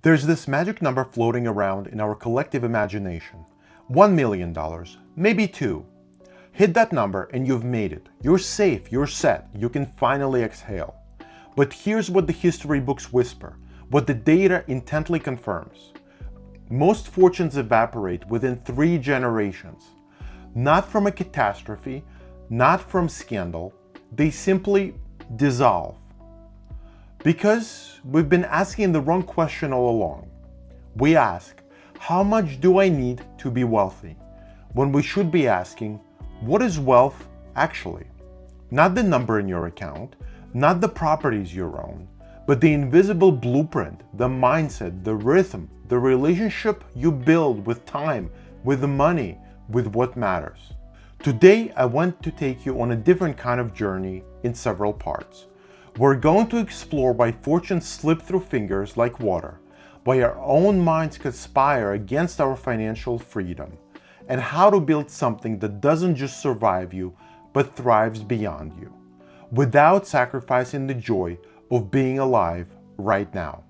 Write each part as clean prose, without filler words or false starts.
There's this magic number floating around in our collective imagination. $1 million, maybe two. Hit that number and you've made it. You're safe, you're set, you can finally exhale. But here's what the history books whisper, what the data intently confirms. Most fortunes evaporate within 3 generations. Not from a catastrophe, not from scandal, they simply dissolve. Because we've been asking the wrong question all along. We ask, how much do I need to be wealthy? When we should be asking, what is wealth actually? Not the number in your account, not the properties you own, but the invisible blueprint, the mindset, the rhythm, the relationship you build with time, with the money, with what matters. Today, I want to take you on a different kind of journey in several parts. We're going to explore why fortunes slip through fingers like water, why our own minds conspire against our financial freedom, and how to build something that doesn't just survive you, but thrives beyond you, without sacrificing the joy of being alive right now.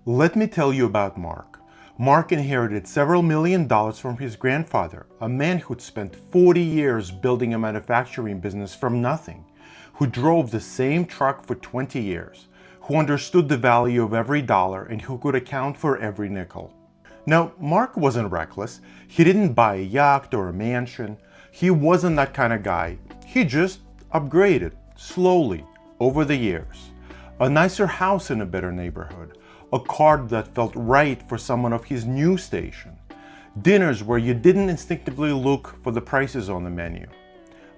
Let me tell you about Mark. Mark inherited several $million from his grandfather, a man who'd spent 40 years building a manufacturing business from nothing, who drove the same truck for 20 years, who understood the value of every dollar and who could account for every nickel. Now, Mark wasn't reckless. He didn't buy a yacht or a mansion. He wasn't that kind of guy. He just upgraded slowly over the years. A nicer house in a better neighborhood, a car that felt right for someone of his new station, dinners where you didn't instinctively look for the prices on the menu,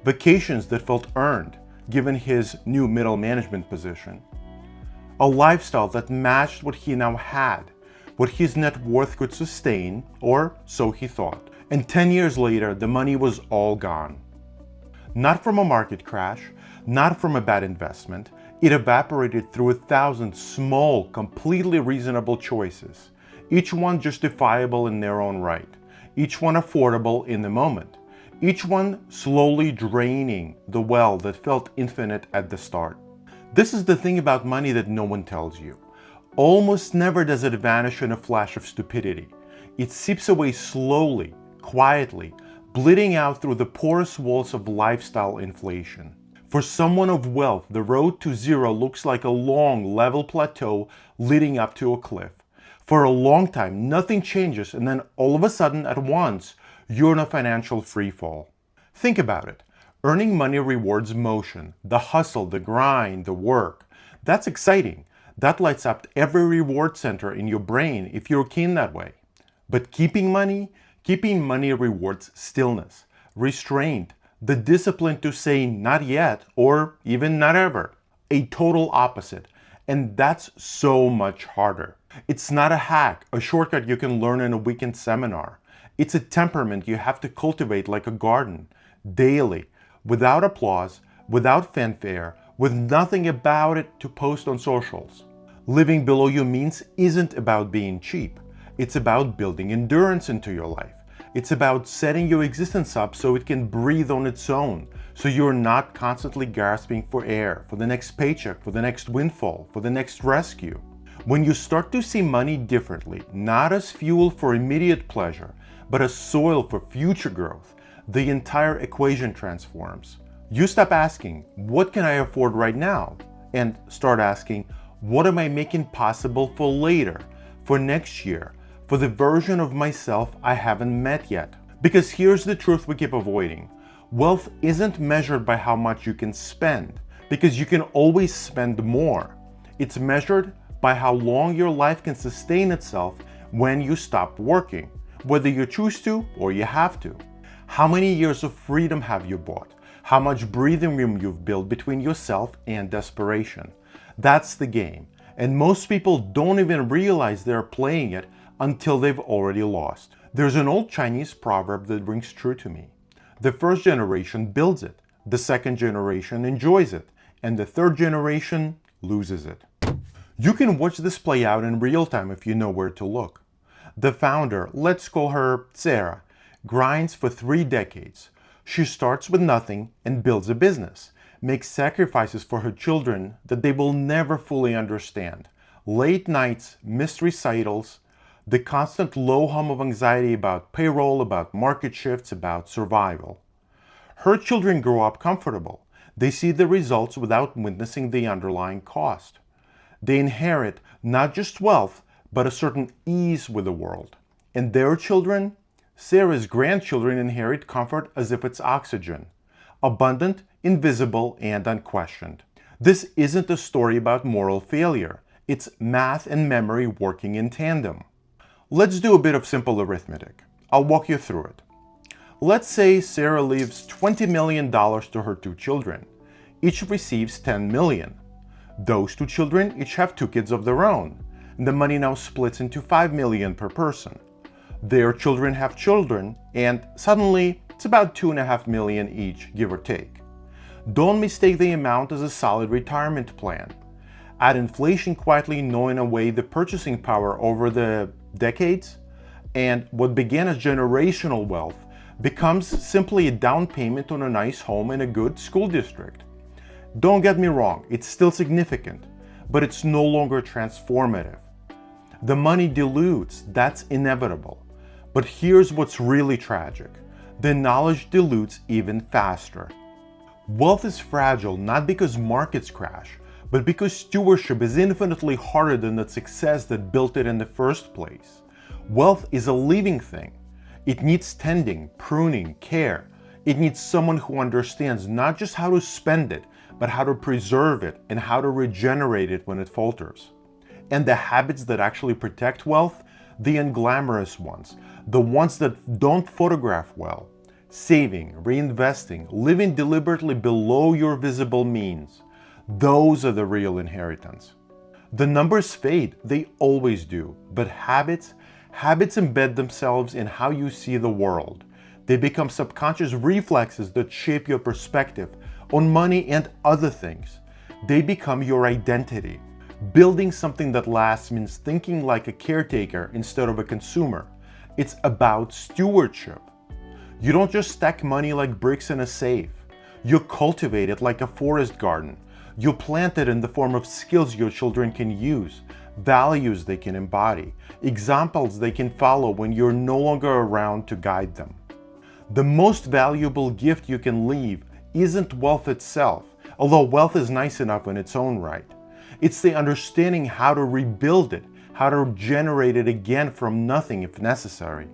vacations that felt earned given his new middle management position, a lifestyle that matched what he now had, what his net worth could sustain, or so he thought. And 10 years later, the money was all gone. Not from a market crash, not from a bad investment. It evaporated through 1,000 small, completely reasonable choices, each one justifiable in their own right, each one affordable in the moment, each one slowly draining the well that felt infinite at the start. This is the thing about money that no one tells you. Almost never does it vanish in a flash of stupidity. It seeps away slowly, quietly, bleeding out through the porous walls of lifestyle inflation. For someone of wealth, the road to zero looks like a long, level plateau leading up to a cliff. For a long time, nothing changes, and then all of a sudden, at once, you're in a financial freefall. Think about it. Earning money rewards motion, the hustle, the grind, the work. That's exciting. That lights up every reward center in your brain if you're keen that way. But keeping money rewards stillness, restraint, the discipline to say not yet or even not ever. A total opposite. And that's so much harder. It's not a hack, a shortcut you can learn in a weekend seminar. It's a temperament you have to cultivate like a garden, daily, without applause, without fanfare, with nothing about it to post on socials. Living below your means isn't about being cheap. It's about building endurance into your life. It's about setting your existence up so it can breathe on its own, so you're not constantly gasping for air, for the next paycheck, for the next windfall, for the next rescue. When you start to see money differently, not as fuel for immediate pleasure, but as soil for future growth, the entire equation transforms. You stop asking, what can I afford right now? And start asking, what am I making possible for later, for next year, for the version of myself I haven't met yet? Because here's the truth we keep avoiding. Wealth isn't measured by how much you can spend, because you can always spend more. It's measured by how long your life can sustain itself when you stop working, whether you choose to or you have to. How many years of freedom have you bought? How much breathing room you've built between yourself and desperation? That's the game. And most people don't even realize they're playing it until they've already lost. There's an old Chinese proverb that rings true to me. The first generation builds it, the second generation enjoys it, and the third generation loses it. You can watch this play out in real time if you know where to look. The founder, let's call her Sarah, grinds for 3 decades. She starts with nothing and builds a business, makes sacrifices for her children that they will never fully understand. Late nights, missed recitals, The constant low hum of anxiety about payroll, about market shifts, about survival. Her children grow up comfortable. They see the results without witnessing the underlying cost. They inherit not just wealth, but a certain ease with the world. And their children, Sarah's grandchildren, inherit comfort as if it's oxygen. Abundant, invisible, and unquestioned. This isn't a story about moral failure. It's math and memory working in tandem. Let's do a bit of simple arithmetic. I'll walk you through it. Let's say Sarah leaves $20 million to her two children. Each receives $10 million. Those two children each have two kids of their own. The money now splits into $5 million per person. Their children have children, and suddenly it's about $2.5 million each, give or take. Don't mistake the amount as a solid retirement plan. Add inflation quietly gnawing away the purchasing power over the decades, and what began as generational wealth becomes simply a down payment on a nice home in a good school district. Don't get me wrong, it's still significant, but it's no longer transformative. The money dilutes, that's inevitable. But here's what's really tragic. The knowledge dilutes even faster. Wealth is fragile not because markets crash, but because stewardship is infinitely harder than the success that built it in the first place. Wealth is a living thing. It needs tending, pruning, care. It needs someone who understands not just how to spend it, but how to preserve it and how to regenerate it when it falters. And the habits that actually protect wealth, the unglamorous ones, the ones that don't photograph well, saving, reinvesting, living deliberately below your visible means, those are the real inheritance. The numbers fade, they always do, but habits embed themselves in how you see the world. They become subconscious reflexes that shape your perspective on money and other things. They become your identity. Building something that lasts means thinking like a caretaker instead of a consumer. It's about stewardship. You don't just stack money like bricks in a safe. You cultivate it like a forest garden. You plant it in the form of skills your children can use, values they can embody, examples they can follow when you're no longer around to guide them. The most valuable gift you can leave isn't wealth itself, although wealth is nice enough in its own right. It's the understanding how to rebuild it, how to generate it again from nothing if necessary.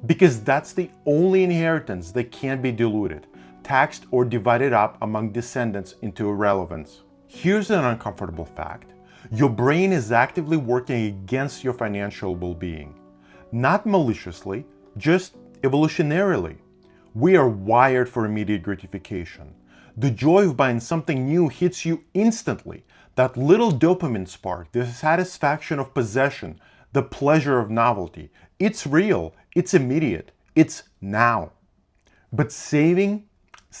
Because that's the only inheritance that can't be diluted, taxed, or divided up among descendants into irrelevance. Here's an uncomfortable fact. Your brain is actively working against your financial well-being. Not maliciously, just evolutionarily. We are wired for immediate gratification. The joy of buying something new hits you instantly. That little dopamine spark, the satisfaction of possession, the pleasure of novelty. It's real, it's immediate, it's now. But saving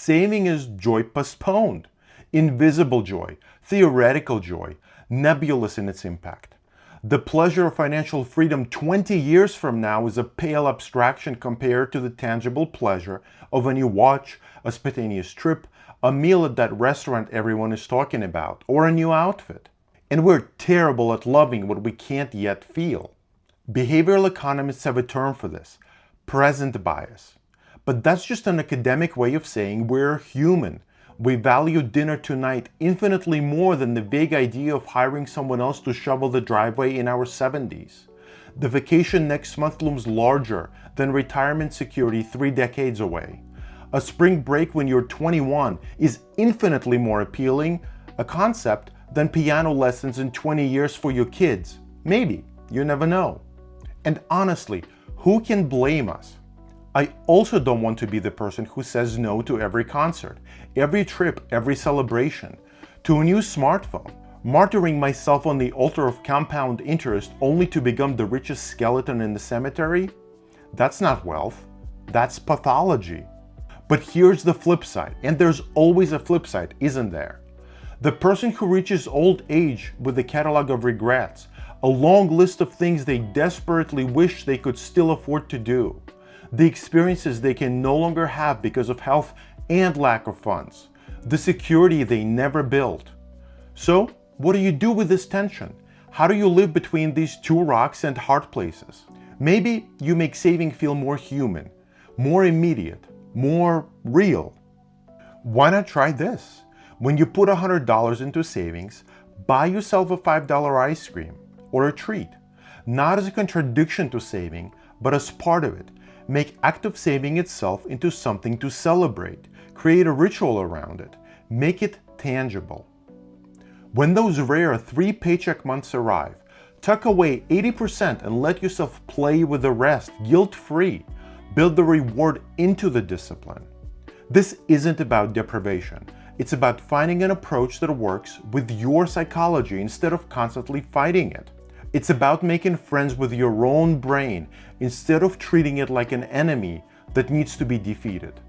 is joy postponed. Invisible joy, theoretical joy, nebulous in its impact. The pleasure of financial freedom 20 years from now is a pale abstraction compared to the tangible pleasure of a new watch, a spontaneous trip, a meal at that restaurant everyone is talking about, or a new outfit. And we're terrible at loving what we can't yet feel. Behavioral economists have a term for this, present bias. But that's just an academic way of saying we're human. We value dinner tonight infinitely more than the vague idea of hiring someone else to shovel the driveway in our 70s. The vacation next month looms larger than retirement security 3 decades away. A spring break when you're 21 is infinitely more appealing a concept than piano lessons in 20 years for your kids. Maybe, you never know. And honestly, who can blame us? I also don't want to be the person who says no to every concert, every trip, every celebration, to a new smartphone, martyring myself on the altar of compound interest only to become the richest skeleton in the cemetery. That's not wealth, that's pathology. But here's the flip side, and there's always a flip side, isn't there? The person who reaches old age with a catalog of regrets, a long list of things they desperately wish they could still afford to do, the experiences they can no longer have because of health and lack of funds, the security they never built. So, what do you do with this tension? How do you live between these two rocks and hard places? Maybe you make saving feel more human, more immediate, more real. Why not try this? When you put $100 into savings, buy yourself a $5 ice cream or a treat, not as a contradiction to saving, but as part of it. Make active saving itself into something to celebrate. Create a ritual around it. Make it tangible. When those rare 3 paycheck months arrive, tuck away 80% and let yourself play with the rest, guilt-free. Build the reward into the discipline. This isn't about deprivation. It's about finding an approach that works with your psychology instead of constantly fighting it. It's about making friends with your own brain instead of treating it like an enemy that needs to be defeated.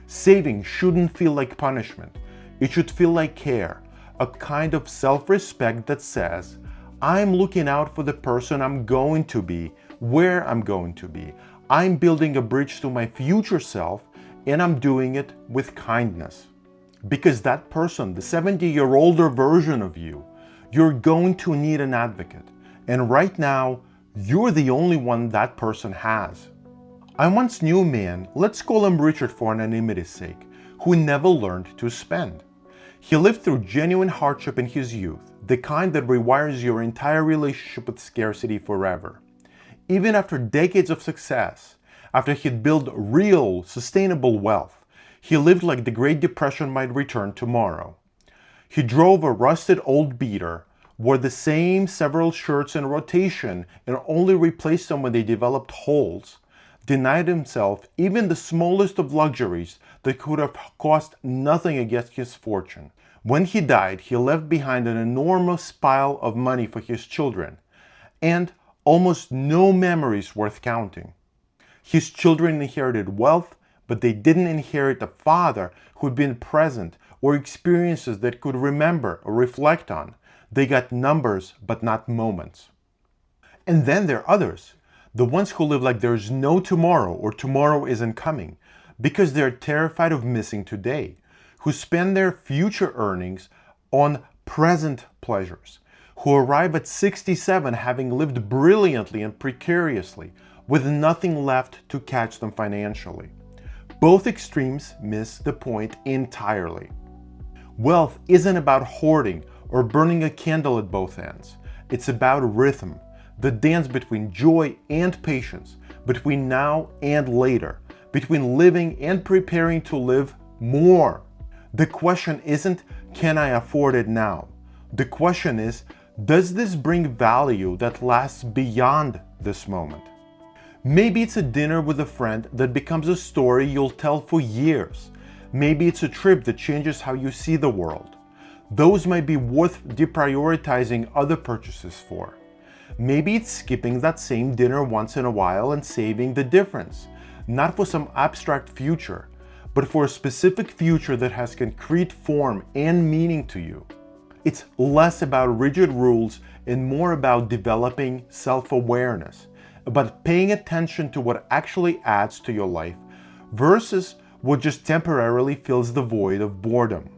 Saving shouldn't feel like punishment. It should feel like care, a kind of self-respect that says, I'm looking out for the person I'm going to be, where I'm going to be. I'm building a bridge to my future self, and I'm doing it with kindness. Because that person, the 70-year-older version of you, you're going to need an advocate. And right now, you're the only one that person has. I once knew a man, let's call him Richard for anonymity's sake, who never learned to spend. He lived through genuine hardship in his youth, the kind that rewires your entire relationship with scarcity forever. Even after decades of success, after he'd built real, sustainable wealth, he lived like the Great Depression might return tomorrow. He drove a rusted old beater, wore the same several shirts in rotation and only replaced them when they developed holes, denied himself even the smallest of luxuries that could have cost nothing against his fortune. When he died, he left behind an enormous pile of money for his children, and almost no memories worth counting. His children inherited wealth, but they didn't inherit a father who had been present or experiences that could remember or reflect on. They got numbers, but not moments. And then there are others, the ones who live like there's no tomorrow or tomorrow isn't coming, because they're terrified of missing today, who spend their future earnings on present pleasures, who arrive at 67 having lived brilliantly and precariously, with nothing left to catch them financially. Both extremes miss the point entirely. Wealth isn't about hoarding or burning a candle at both ends. It's about rhythm, the dance between joy and patience, between now and later, between living and preparing to live more. The question isn't, can I afford it now? The question is, does this bring value that lasts beyond this moment? Maybe it's a dinner with a friend that becomes a story you'll tell for years. Maybe it's a trip that changes how you see the world. Those might be worth deprioritizing other purchases for. Maybe it's skipping that same dinner once in a while and saving the difference, not for some abstract future, but for a specific future that has concrete form and meaning to you. It's less about rigid rules and more about developing self-awareness, about paying attention to what actually adds to your life versus what just temporarily fills the void of boredom.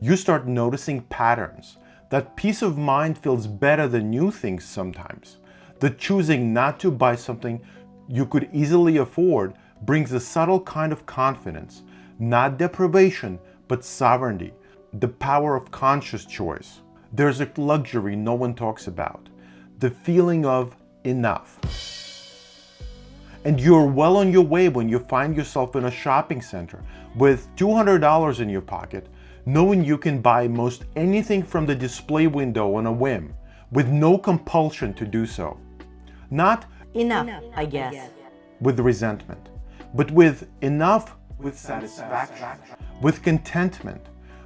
You start noticing patterns. That peace of mind feels better than new things sometimes. The choosing not to buy something you could easily afford brings a subtle kind of confidence, not deprivation, but sovereignty, the power of conscious choice. There's a luxury no one talks about, the feeling of enough. And you're well on your way when you find yourself in a shopping center with $200 in your pocket, knowing you can buy most anything from the display window on a whim, with no compulsion to do so. Not enough, I guess, with resentment, but with enough with satisfaction, with contentment,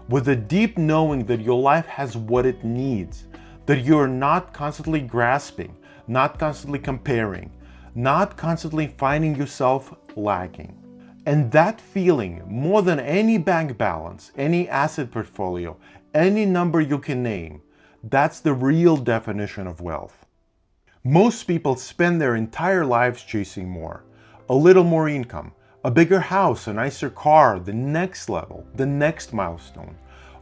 with a deep knowing that your life has what it needs, that you're not constantly grasping, not constantly comparing, not constantly finding yourself lacking. And that feeling, more than any bank balance, any asset portfolio, any number you can name, that's the real definition of wealth. Most people spend their entire lives chasing more, a little more income, a bigger house, a nicer car, the next level, the next milestone,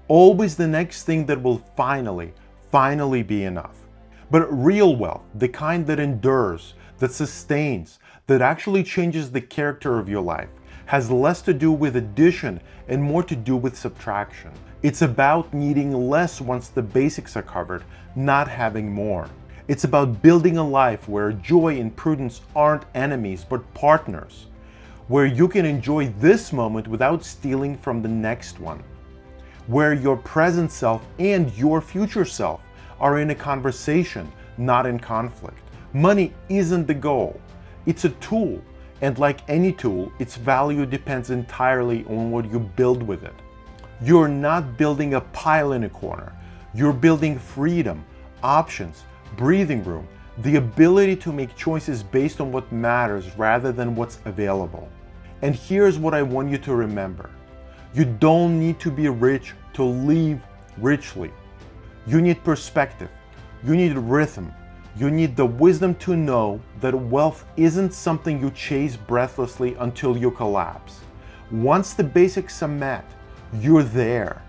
always the next thing that will finally be enough. But real wealth, the kind that endures, that sustains, that actually changes the character of your life, has less to do with addition and more to do with subtraction. It's about needing less once the basics are covered, not having more. It's about building a life where joy and prudence aren't enemies but partners, where you can enjoy this moment without stealing from the next one, where your present self and your future self are in a conversation, not in conflict. Money isn't the goal, it's a tool, and like any tool, its value depends entirely on what you build with it. You're not building a pile in a corner, you're building freedom, options, breathing room, the ability to make choices based on what matters rather than what's available. And here's what I want you to remember. You don't need to be rich to live richly. You need perspective. You need rhythm. You need the wisdom to know that wealth isn't something you chase breathlessly until you collapse. Once the basics are met, you're there.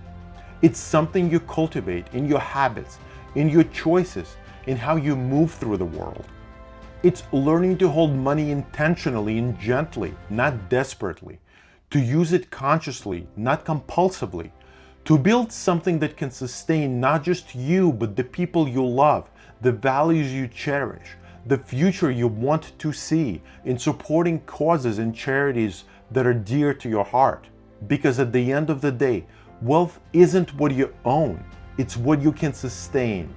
It's something you cultivate in your habits, in your choices, in how you move through the world. It's learning to hold money intentionally and gently, not desperately, to use it consciously, not compulsively, to build something that can sustain not just you, but the people you love, the values you cherish, the future you want to see, in supporting causes and charities that are dear to your heart. Because at the end of the day, wealth isn't what you own, it's what you can sustain,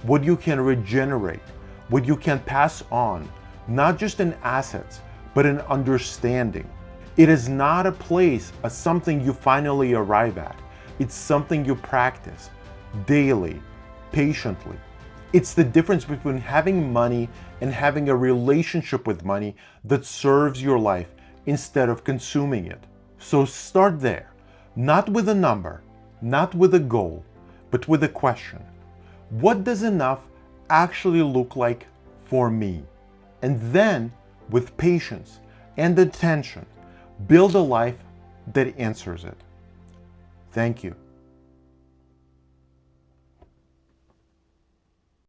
what you can regenerate, what you can pass on, not just in assets, but in understanding. It is not a place, a something you finally arrive at. It's something you practice daily, patiently. It's the difference between having money and having a relationship with money that serves your life instead of consuming it. So start there, not with a number, not with a goal, but with a question. What does enough actually look like for me? And then, with patience and attention, build a life that answers it. Thank you.